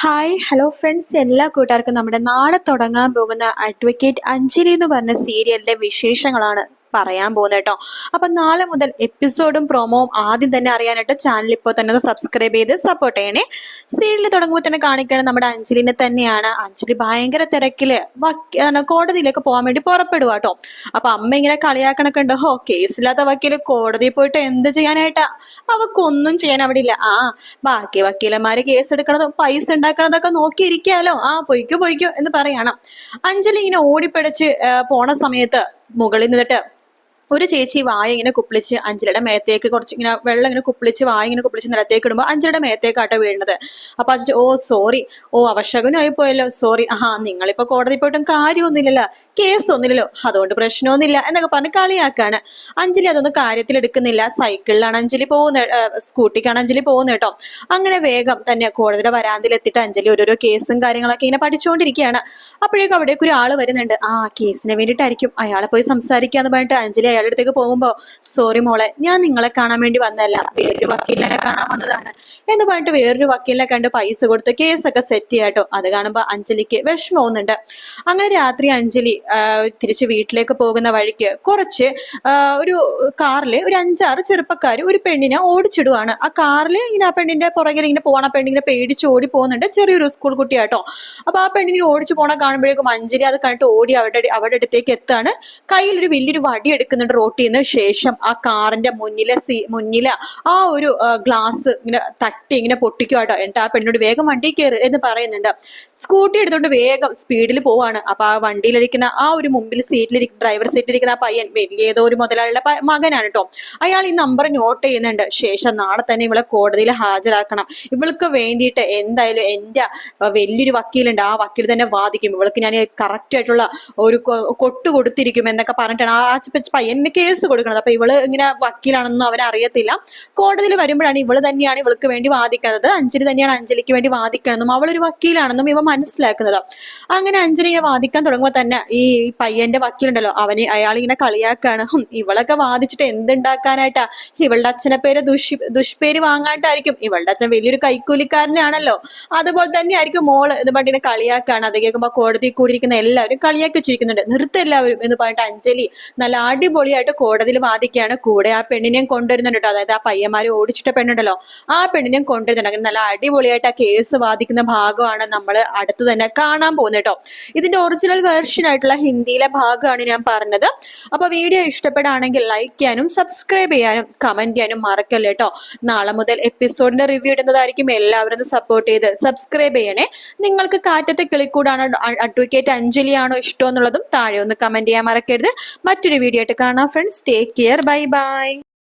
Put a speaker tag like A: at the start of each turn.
A: Hello friends, എല്ലാ കൂട്ടുകാർക്കും നമ്മുടെ നാളെ തുടങ്ങാൻ പോകുന്ന അഡ്വക്കേറ്റ് അഞ്ജലി എന്ന് പറഞ്ഞ സീരിയലിന്റെ വിശേഷങ്ങളാണ് പറയാൻ പോകുന്നത് കേട്ടോ. അപ്പൊ നാളെ മുതൽ എപ്പിസോഡും പ്രൊമോവും ആദ്യം തന്നെ അറിയാനായിട്ട് ചാനൽ ഇപ്പോൾ തന്നെ സബ്സ്ക്രൈബ് ചെയ്ത് സപ്പോർട്ട് ചെയ്യണേ. സീരിയൽ തുടങ്ങുമ്പോൾ തന്നെ കാണിക്കണം നമ്മുടെ അഞ്ജലിനെ തന്നെയാണ്. അഞ്ജലി ഭയങ്കര തിരക്കില് കോടതിയിലേക്ക് പോകാൻ വേണ്ടി പുറപ്പെടുക കേട്ടോ. അപ്പൊ അമ്മ ഇങ്ങനെ കളിയാക്കണൊക്കെ ഉണ്ട്, ഹോ കേസില്ലാത്ത വക്കീല് കോടതിയിൽ പോയിട്ട് എന്ത് ചെയ്യാനായിട്ടാ, അവക്കൊന്നും ചെയ്യാൻ അവിടെ ഇല്ല. ബാക്കി വക്കീലന്മാര് കേസ് എടുക്കണതും പൈസ ഉണ്ടാക്കണതൊക്കെ നോക്കിയിരിക്കാലോ, പൊയ്ക്കോ എന്ന് പറയണം. അഞ്ജലി ഇങ്ങനെ ഓടിപ്പിടച്ച് പോണ സമയത്ത് മുകളിൽ നിന്നിട്ട് ഒരു ചേച്ചി വായ ഇങ്ങനെ കുപ്പിളിച്ച് അഞ്ജലിയുടെ മേത്തേക്ക് കുറച്ച് ഇങ്ങനെ വെള്ളം ഇങ്ങനെ കുപ്പിളിച്ച് വായ ഇങ്ങനെ കുപ്പിളിച്ച് നിലത്തേക്ക് ഇടുമ്പോൾ അഞ്ജലിയുടെ മേത്തേക്കാട്ടോ വീഴുന്നത്. അപ്പൊ അച്ഛൻ സോറി, അവശകനായി പോയല്ലോ, സോറി. നിങ്ങളിപ്പോ കോടതി പോയിട്ടും കാര്യമൊന്നുമില്ലല്ലോ, കേസൊന്നുമില്ലല്ലോ, അതുകൊണ്ട് പ്രശ്നമൊന്നുമില്ല എന്നൊക്കെ പറഞ്ഞ് കളിയാക്കാണ്. അഞ്ജലി അതൊന്നും കാര്യത്തിലെടുക്കുന്നില്ല. സൈക്കിളിലാണ് അഞ്ജലി പോകുന്നത്, സ്കൂട്ടിക്കാണ് അഞ്ജലി പോകുന്നത് കേട്ടോ. അങ്ങനെ വേഗം തന്നെ കോടതിയുടെ വരാന്തിൽ എത്തിയിട്ട് അഞ്ജലി ഓരോരോ കേസും കാര്യങ്ങളൊക്കെ ഇങ്ങനെ പഠിച്ചുകൊണ്ടിരിക്കുകയാണ്. അപ്പോഴേക്കും അവിടേക്ക് ഒരാൾ വരുന്നുണ്ട്. കേസിന് വേണ്ടിയിട്ടായിരിക്കും, അയാളെ പോയി സംസാരിക്കാന്ന് പറഞ്ഞിട്ട് അഞ്ജലി അയാളുടെ അടുത്തേക്ക് പോകുമ്പോ, സോറി മോളെ, ഞാൻ നിങ്ങളെ കാണാൻ വേണ്ടി വന്നല്ല, വേറൊരു വക്കീലിനെ കാണാൻ വന്നതാണ് എന്ന് പറഞ്ഞിട്ട് വേറൊരു വക്കീലിനെ കണ്ട് പൈസ കൊടുത്ത് കേസൊക്കെ സെറ്റ് ചെയ്യാട്ടോ. അത് കാണുമ്പോ അഞ്ജലിക്ക് വിഷമവുന്നുണ്ട്. അങ്ങനെ രാത്രി അഞ്ജലി തിരിച്ച് വീട്ടിലേക്ക് പോകുന്ന വഴിക്ക് കുറച്ച് ഒരു കാറില് ഒരു 5-6 ചെറുപ്പക്കാർ ഒരു പെണ്ണിനെ ഓടിച്ചിടുവാണ്. ആ കാറിൽ ഇങ്ങനെ ആ പെണ്ണിന്റെ പുറകിൽ ഇങ്ങനെ പോണ പെണ്ണിങ്ങനെ പേടിച്ച് ഓടി പോകുന്നുണ്ട്. ചെറിയൊരു സ്കൂൾ കുട്ടിയാട്ടോ. അപ്പൊ ആ പെണ്ണിനെ ഓടിച്ചു പോണ കാണുമ്പോഴേക്കും അഞ്ജലി അത് കണ്ടിട്ട് ഓടി അവരുടെ അടുത്തേക്ക് എത്താണ്. കയ്യിൽ ഒരു വലിയൊരു വടി എടുക്കുന്നുണ്ട് റോട്ടിൽ നിന്ന്. ശേഷം ആ കാറിന്റെ മുന്നിലെ ആ ഒരു ഗ്ലാസ് ഇങ്ങനെ തട്ടി ഇങ്ങനെ പൊട്ടിക്കുവാട്ടോ. എന്നിട്ട് ആ പെണ്ണിനോട് വേഗം വണ്ടി കയറ് എന്ന് പറയുന്നുണ്ട്. സ്കൂട്ടി എടുത്തുകൊണ്ട് വേഗം സ്പീഡിൽ പോവാണ്. അപ്പൊ ആ വണ്ടിയിലിരിക്കുന്ന ആ ഒരു മുമ്പിൽ ഡ്രൈവർ സീറ്റിലിരിക്കുന്ന ആ പയ്യൻ വലിയ ഏതോ ഒരു മുതലാളിയുടെ മകനാണ് കേട്ടോ. അയാൾ ഈ നമ്പർ നോട്ട് ചെയ്യുന്നുണ്ട്. ശേഷം നാളെ തന്നെ ഇവളെ കോടതിയിൽ ഹാജരാക്കണം. ഇവൾക്ക് വേണ്ടിയിട്ട് എന്തായാലും എന്റെ വലിയൊരു വക്കീലുണ്ട്, ആ വക്കീൽ തന്നെ വാദിക്കും, ഇവൾക്ക് ഞാൻ കറക്റ്റ് ആയിട്ടുള്ള ഒരു കൊട്ട് കൊടുത്തിരിക്കും എന്നൊക്കെ പറഞ്ഞിട്ടാണ് ആ പയ്യന് കേസ് കൊടുക്കുന്നത്. അപ്പൊ ഇവള് ഇങ്ങനെ വക്കീലാണെന്നൊന്നും അവരറിയത്തില്ല. കോടതിയിൽ വരുമ്പോഴാണ് ഇവള് തന്നെയാണ് ഇവൾക്ക് വേണ്ടി വാദിക്കുന്നത്, അഞ്ജലി തന്നെയാണ് അഞ്ജലിക്ക് വേണ്ടി വാദിക്കണമെന്നും അവളൊരു വക്കീലാണെന്നും ഇവ മനസ്സിലാക്കുന്നത്. അങ്ങനെ അഞ്ജലിയെ വാദിക്കാൻ തുടങ്ങുമ്പോൾ തന്നെ ഈ പയ്യന്റെ വക്കീലുണ്ടല്ലോ, അയാളിങ്ങനെ കളിയാക്കാണ്, ഇവളൊക്കെ വാദിച്ചിട്ട് എന്തുണ്ടാക്കാനായിട്ടാ, ഇവളുടെ അച്ഛനെ പേര് ദുഷ്പേര് വാങ്ങാണ്ടായിരിക്കും, ഇവളുടെ അച്ഛൻ വലിയൊരു കൈക്കൂലിക്കാരനാണല്ലോ, അതുപോലെ തന്നെ ആയിരിക്കും മോള് എന്ന് പറഞ്ഞിട്ട് കളിയാക്കാണ്. അത് കേൾക്കുമ്പോ കോടതി കൂടിയിരിക്കുന്ന എല്ലാവരും കളിയാക്കി ചിരിക്കുന്നുണ്ട്. നിർത്തല്ലാവരും എന്ന് പറഞ്ഞിട്ട് അഞ്ജലി നല്ല അടിപൊളിയായിട്ട് കോടതിയിൽ വാദിക്കുകയാണ്. കൂടെ ആ പെണ്ണിനെയും കൊണ്ടുവരുന്നുണ്ട് കേട്ടോ. അതായത് ആ പയ്യന്മാരെ ഓടിച്ചിട്ട പെണ്ണുണ്ടല്ലോ, ആ പെണ്ണിനെയും കൊണ്ടുവരുന്നുണ്ട്. അങ്ങനെ നല്ല അടിപൊളിയായിട്ട് ആ കേസ് വാദിക്കുന്ന ഭാഗമാണ് നമ്മൾ അടുത്ത് തന്നെ കാണാൻ പോകുന്നത് കേട്ടോ. ഇതിന്റെ ഒറിജിനൽ വേർഷൻ ആയിട്ടുള്ള ഹിന്ദിയിലെ ഭാഗമാണ് ഞാൻ പറഞ്ഞത്. അപ്പൊ വീഡിയോ ഇഷ്ടപ്പെടുകയാണെങ്കിൽ ലൈക്ക് ചെയ്യാനും സബ്സ്ക്രൈബ് ചെയ്യാനും കമന്റ് ചെയ്യാനും മറക്കല്ലേ കേട്ടോ. നാളെ മുതൽ എപ്പിസോഡിന്റെ റിവ്യൂ ഇടുന്നതായിരിക്കും. എല്ലാവരും സപ്പോർട്ട് ചെയ്ത് സബ്സ്ക്രൈബ് ചെയ്യണേ. നിങ്ങൾക്ക് കാറ്റത്തെ കിളിക്കൂടാണോ അഡ്വക്കേറ്റ് അഞ്ജലി ആണോ ഇഷ്ടം എന്നുള്ളതും താഴെ ഒന്ന് കമന്റ് ചെയ്യാൻ മറക്കരുത്. മറ്റൊരു വീഡിയോ ആയിട്ട് കാണാം friends. Take care, bye bye.